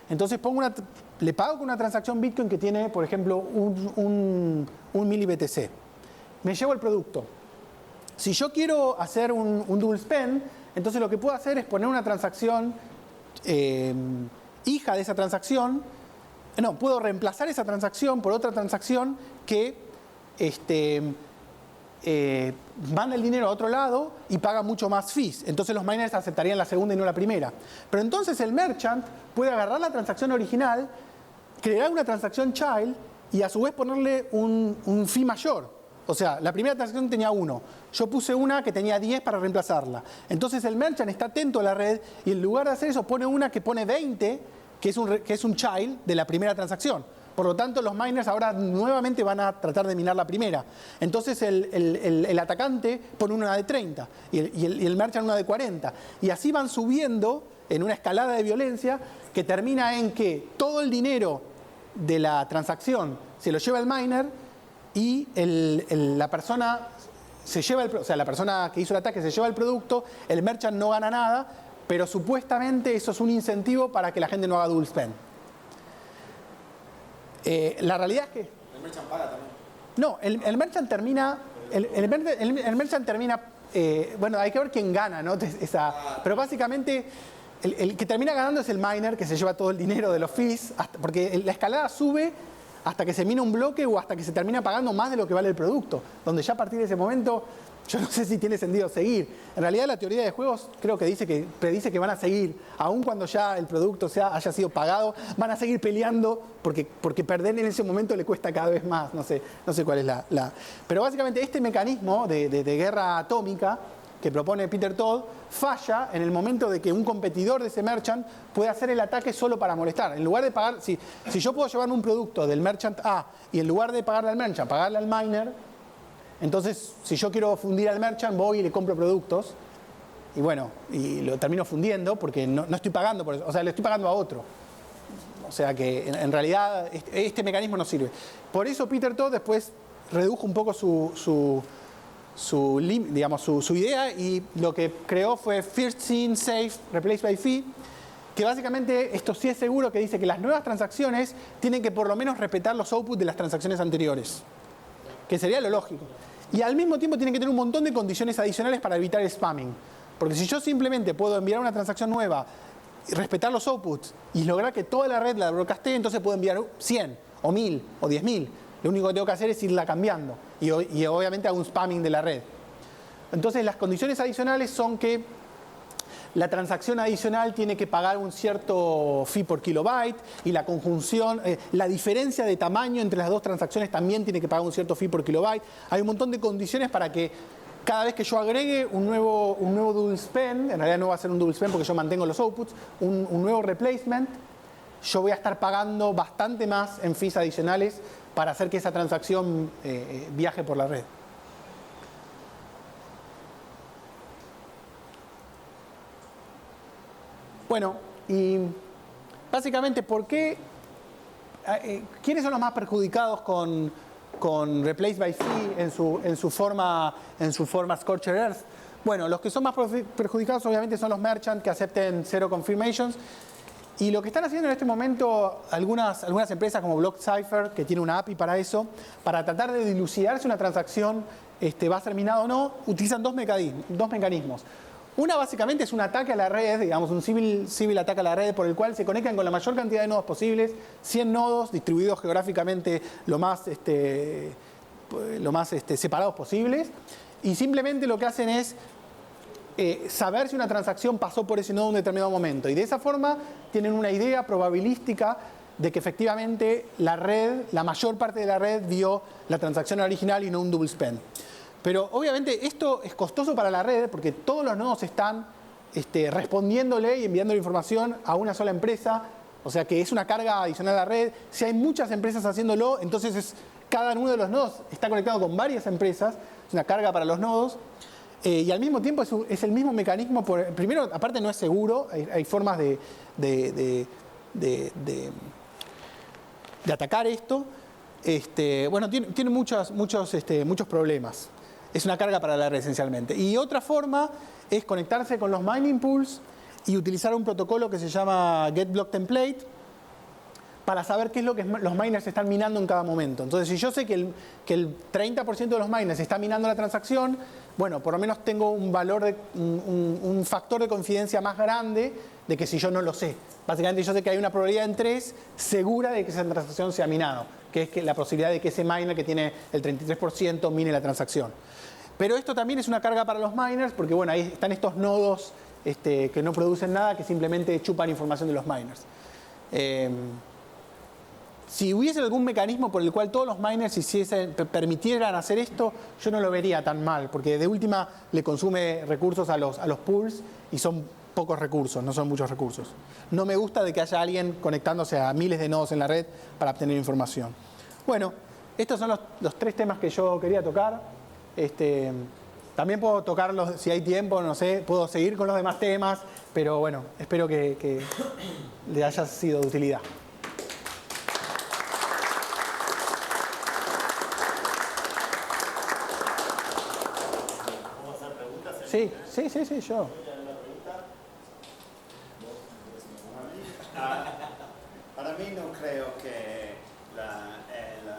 Entonces le pago con una transacción Bitcoin que tiene, por ejemplo, un mili-BTC. Me llevo el producto. Si yo quiero hacer un double spend, entonces lo que puedo hacer es poner una transacción hija de esa transacción. No, puedo reemplazar esa transacción por otra transacción que manda el dinero a otro lado y paga mucho más fees. Entonces los miners aceptarían la segunda y no la primera. Pero entonces el merchant puede agarrar la transacción original, crear una transacción child y a su vez ponerle un fee mayor. O sea, la primera transacción tenía 1. Yo puse una que tenía 10 para reemplazarla. Entonces el merchant está atento a la red y en lugar de hacer eso pone una que pone 20, que es un child de la primera transacción. Por lo tanto, los miners ahora nuevamente van a tratar de minar la primera. Entonces el atacante pone una de 30 y el merchant una de 40. Y así van subiendo en una escalada de violencia que termina en que todo el dinero de la transacción se lo lleva el miner y la persona la persona que hizo el ataque se lleva el producto, el merchant no gana nada, pero supuestamente eso es un incentivo para que la gente no haga double spend. La realidad es que...
El merchant paga también.
No, el merchant termina... El merchant termina... bueno, hay que ver quién gana, ¿no? Pero básicamente el que termina ganando es el miner, que se lleva todo el dinero de los fees, porque la escalada sube hasta que se mina un bloque o hasta que se termina pagando más de lo que vale el producto, donde ya a partir de ese momento yo no sé si tiene sentido seguir. En realidad la teoría de juegos creo que predice que van a seguir, aun cuando ya el producto haya sido pagado, van a seguir peleando porque perder en ese momento le cuesta cada vez más. No sé cuál es la... Pero básicamente este mecanismo de guerra atómica que propone Peter Todd falla en el momento de que un competidor de ese merchant puede hacer el ataque solo para molestar. En lugar de pagar, si yo puedo llevarme un producto del merchant A y en lugar de pagarle al merchant, pagarle al miner, entonces si yo quiero fundir al merchant voy y le compro productos y bueno, y lo termino fundiendo porque no estoy pagando por eso, o sea, le estoy pagando a otro. O sea que en realidad este mecanismo no sirve. Por eso Peter Todd después redujo un poco su idea y lo que creó fue First Seen Safe Replace by Fee, que básicamente esto sí es seguro, que dice que las nuevas transacciones tienen que por lo menos respetar los outputs de las transacciones anteriores, que sería lo lógico. Y al mismo tiempo tienen que tener un montón de condiciones adicionales para evitar el spamming. Porque si yo simplemente puedo enviar una transacción nueva respetar los outputs y lograr que toda la red la broadcastee, entonces puedo enviar 100 o 1000 o 10.000. Lo único que tengo que hacer es irla cambiando y obviamente hago un spamming de la red. Entonces las condiciones adicionales son que la transacción adicional tiene que pagar un cierto fee por kilobyte y la conjunción, la diferencia de tamaño entre las dos transacciones también tiene que pagar un cierto fee por kilobyte. Hay un montón de condiciones para que cada vez que yo agregue un nuevo double spend, en realidad no va a ser un double spend porque yo mantengo los outputs, un nuevo replacement, yo voy a estar pagando bastante más en fees adicionales para hacer que esa transacción viaje por la red. Bueno, y básicamente, ¿por qué? ¿Quiénes son los más perjudicados con Replace by Fee en su forma Scorched Earth? Bueno, los que son más perjudicados obviamente son los merchants que acepten Zero Confirmations. Y lo que están haciendo en este momento algunas empresas como BlockCypher, que tiene una API para eso, para tratar de dilucidar si una transacción va a ser minada o no, utilizan dos mecanismos. Una básicamente es un ataque a la red, digamos un civil ataque a la red por el cual se conectan con la mayor cantidad de nodos posibles, 100 nodos distribuidos geográficamente lo más separados posibles, y simplemente lo que hacen es saber si una transacción pasó por ese nodo en un determinado momento. Y de esa forma tienen una idea probabilística de que efectivamente la red, la mayor parte de la red vio la transacción original y no un double spend. Pero obviamente esto es costoso para la red porque todos los nodos están respondiéndole y enviando la información a una sola empresa. O sea que es una carga adicional a la red. Si hay muchas empresas haciéndolo, entonces cada uno de los nodos está conectado con varias empresas. Es una carga para los nodos. Y al mismo tiempo es el mismo mecanismo. Primero, aparte no es seguro. Hay formas de atacar esto. Bueno, tiene muchos problemas. Es una carga para la red esencialmente. Y otra forma es conectarse con los mining pools y utilizar un protocolo que se llama GetBlockTemplate para saber qué es lo que los miners están minando en cada momento. Entonces, si yo sé que el 30% de los miners está minando la transacción, bueno, por lo menos tengo un factor de confidencia más grande de que si yo no lo sé. Básicamente yo sé que hay una probabilidad en 3 segura de que esa transacción sea minado, que es la posibilidad de que ese miner que tiene el 33% mine la transacción. Pero esto también es una carga para los miners porque bueno, ahí están estos nodos que no producen nada, que simplemente chupan información de los miners. Si hubiese algún mecanismo por el cual todos los miners permitieran hacer esto, yo no lo vería tan mal, porque de última le consume recursos a los pools y son pocos recursos, no son muchos recursos. No me gusta de que haya alguien conectándose a miles de nodos en la red para obtener información. Bueno, estos son los 3 temas que yo quería tocar. También puedo tocarlos si hay tiempo, no sé, puedo seguir con los demás temas, pero bueno, espero que le haya sido de utilidad. Sí, yo.
Para mí no creo que el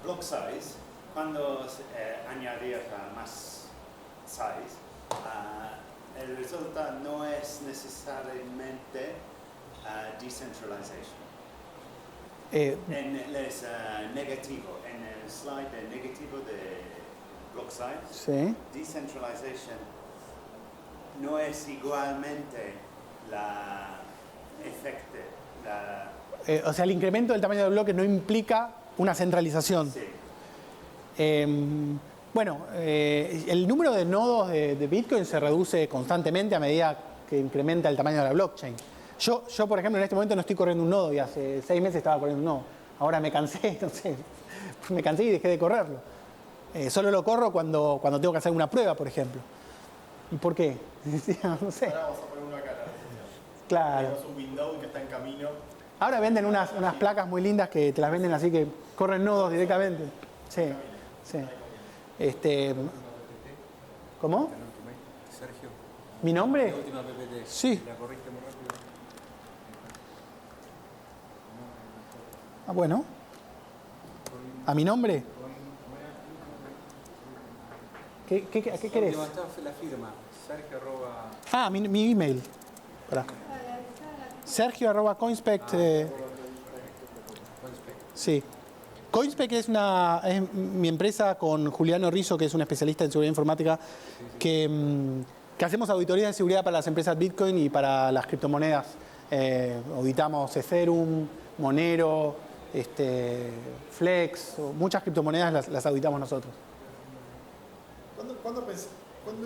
block size, cuando añadir más size, el resultado no es necesariamente decentralization. Es negativo. En el slide de negativo de block size,
Sí.
decentralization no es igualmente la efecto.
O sea, el incremento del tamaño del bloque no implica una centralización.
Sí.
Bueno, el número de nodos de Bitcoin se reduce constantemente a medida que incrementa el tamaño de la blockchain. Yo, por ejemplo, en este momento no estoy corriendo un nodo y hace 6 meses estaba corriendo un nodo. Ahora me cansé, no sé, me cansé y dejé de correrlo. Solo lo corro cuando tengo que hacer una prueba, por ejemplo. ¿Y por qué? No sé.
Ahora vamos a poner una cara.
Claro.
Tenemos un window que está en camino.
Ahora venden unas placas muy lindas que te las venden así que corren nodos directamente. Sí, sí. ¿Cómo?
Sergio,
¿Mi nombre?
la última PPT.
Sí.
La corriste muy rápido.
Ah, bueno. ¿A mi nombre? ¿Qué querés?
La última está la firma. Sergio arroba...
Ah, mi email. Pará. Sergio@coinspect. Sí. Coinspec es mi empresa con Juliano Rizzo, que es un especialista en seguridad informática, que hacemos auditorías de seguridad para las empresas Bitcoin y para las criptomonedas. Auditamos Ethereum, Monero, Flex, muchas criptomonedas las auditamos nosotros.
¿Cuándo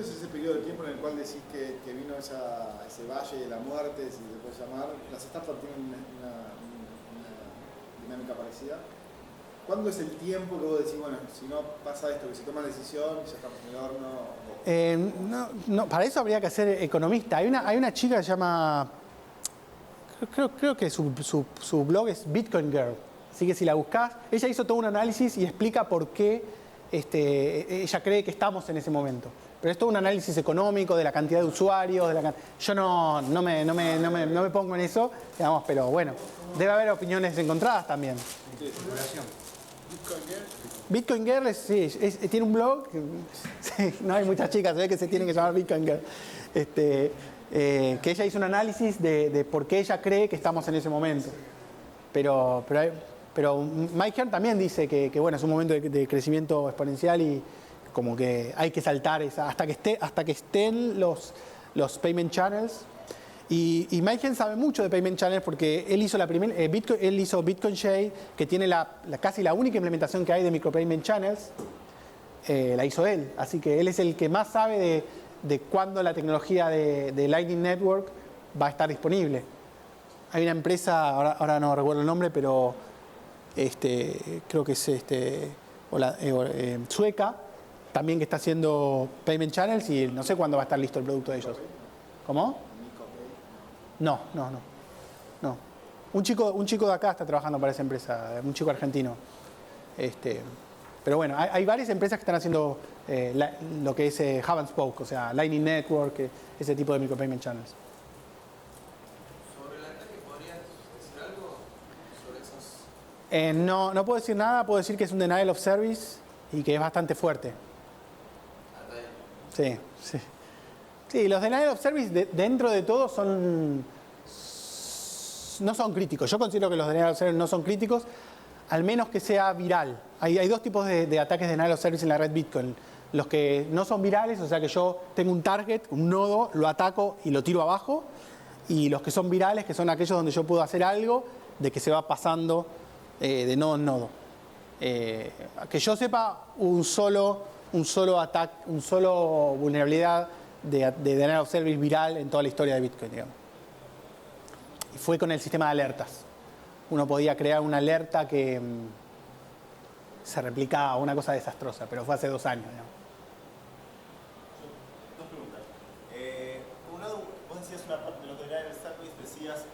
es ese periodo de tiempo en el cual decís que vino ese valle de la muerte, si se puede llamar? Las startups tienen una dinámica parecida. ¿Cuándo es el tiempo que vos decís, bueno, si no pasa esto, que se toma la decisión, ya estamos en el horno?
No, para eso habría que ser economista. Hay una chica que se llama, creo que su blog es Bitcoin Girl. Así que si la buscás, ella hizo todo un análisis y explica por qué ella cree que estamos en ese momento. Pero es todo un análisis económico de la cantidad de usuarios. Yo no me pongo en eso, digamos, pero bueno, debe haber opiniones encontradas también. Bitcoin Girl tiene un blog. Sí, no hay muchas chicas, se ve que se tienen que llamar Bitcoin Girl. Que ella hizo un análisis de por qué ella cree que estamos en ese momento. Pero Mike Hearn también dice que bueno, es un momento de crecimiento exponencial y como que hay que saltar hasta que estén los payment channels. Y Mike Hearn sabe mucho de payment channels porque él hizo Bitcoin Shade, que tiene casi la única implementación que hay de micropayment channels. La hizo él, así que él es el que más sabe de cuándo la tecnología de Lightning Network va a estar disponible. Hay una empresa, ahora no recuerdo el nombre, pero creo que es sueca, también que está haciendo payment channels y no sé cuándo va a estar listo el producto de ellos. ¿Cómo? No. Un chico de acá está trabajando para esa empresa, un chico argentino. Pero bueno, hay varias empresas que están haciendo lo que es Hub and Spoke, o sea, Lightning Network, ese tipo de micropayment channels.
¿Sobre el ataque podrías decir algo? Sobre esos...
No puedo decir nada, puedo decir que es un denial of service y que es bastante fuerte. Sí, los denial of service dentro de todo no son críticos. Yo considero que los denial of service no son críticos, al menos que sea viral. Hay dos tipos de ataques de denial of service en la red Bitcoin. Los que no son virales, o sea que yo tengo un target, un nodo, lo ataco y lo tiro abajo. Y los que son virales, que son aquellos donde yo puedo hacer algo de que se va pasando de nodo en nodo. Que yo sepa, un solo ataque, un solo vulnerabilidad de denial of service viral en toda la historia de Bitcoin, digamos. Y fue con el sistema de alertas. Uno podía crear una alerta que se replicaba, una cosa desastrosa, pero fue hace 2 años, digamos.
Dos preguntas. Por un lado, vos decías una parte de los denial of service, decías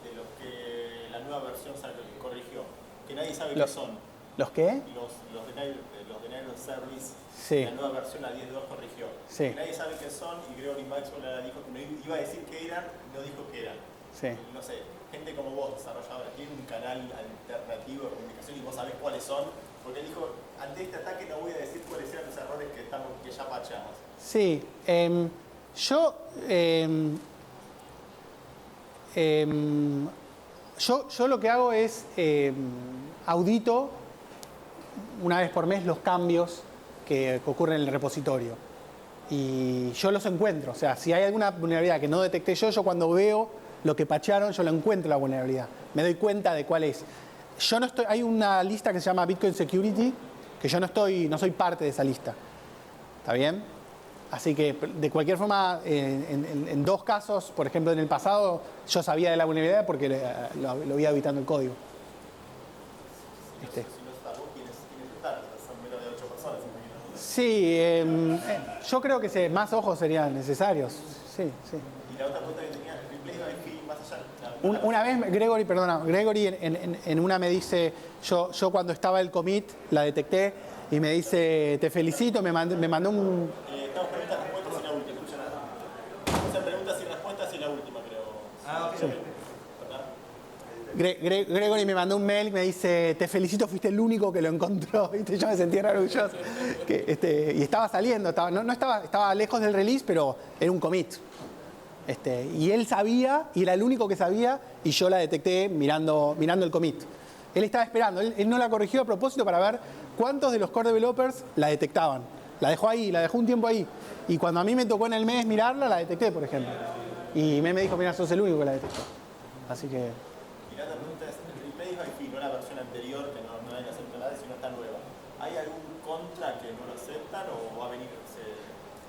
de los que la nueva versión corrigió, que nadie sabe qué son.
¿Los qué?
Los denial of service,
Sí.
la nueva versión, la 10.2 corrigió.
Sí.
Que nadie sabe qué son y Gregory Maxwell ahora dijo que no iba a decir qué eran, no dijo qué eran.
Sí.
No sé, gente como vos, desarrolladora, tiene un canal alternativo de comunicación y vos sabés cuáles son, porque él dijo, ante este ataque no voy a decir cuáles eran los errores que ya pachamos.
Sí, yo lo que hago es audito una vez por mes los cambios que ocurren en el repositorio. Y yo los encuentro. O sea, si hay alguna vulnerabilidad que no detecté yo cuando veo lo que pacharon, yo lo encuentro la vulnerabilidad. Me doy cuenta de cuál es. Hay una lista que se llama Bitcoin Security, que yo no soy parte de esa lista. ¿Está bien? Así que, de cualquier forma, en 2 casos, por ejemplo, en el pasado, yo sabía de la vulnerabilidad porque lo había auditando el código.
Si no está vos, ¿quiénes están? Son menos de 8 personas, imagino.
Sí, yo creo que más ojos serían necesarios. Sí.
Y la otra pregunta que tenía, replay by fee, más allá.
Una vez, Gregory en una me dice, yo cuando estaba el commit la detecté y me dice, te felicito, me mandó un...
Estamos preguntas y respuestas y la última. Vamos a hacer preguntas y respuestas y la última, creo.
Sí. Gregory me mandó un mail y me dice, te felicito, fuiste el único que lo encontró. ¿Viste? Yo me sentí orgulloso. Y estaba saliendo, estaba lejos del release, pero era un commit. Y él sabía, y era el único que sabía, y yo la detecté mirando el commit. Él estaba esperando, él no la corrigió a propósito para ver cuántos de los core developers la detectaban. La dejó ahí, la dejó un tiempo ahí. Y cuando a mí me tocó en el mes mirarla, la detecté, por ejemplo. Y me dijo, mira, sos el único que la detectó. Así que...
Y la otra pregunta es, el replay by no la versión anterior, que no hay que aceptar nada, sino está nueva. ¿Hay algún contra que no lo aceptan o va a venir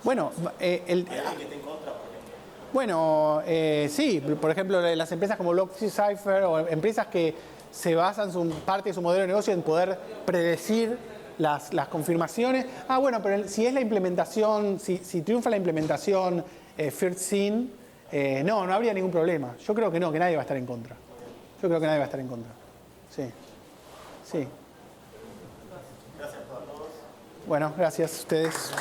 Bueno,
¿hay alguien que esté en contra, por ejemplo?
Bueno, sí, por ejemplo, las empresas como Blockcipher o empresas que se basan parte de su modelo de negocio en poder predecir las confirmaciones. Ah, bueno, pero si es la implementación, si triunfa la implementación First Sin, no habría ningún problema. Yo creo que no, que nadie va a estar en contra. Yo creo que nadie va a estar en contra. Sí. Sí.
Gracias a todos.
Bueno, gracias a ustedes.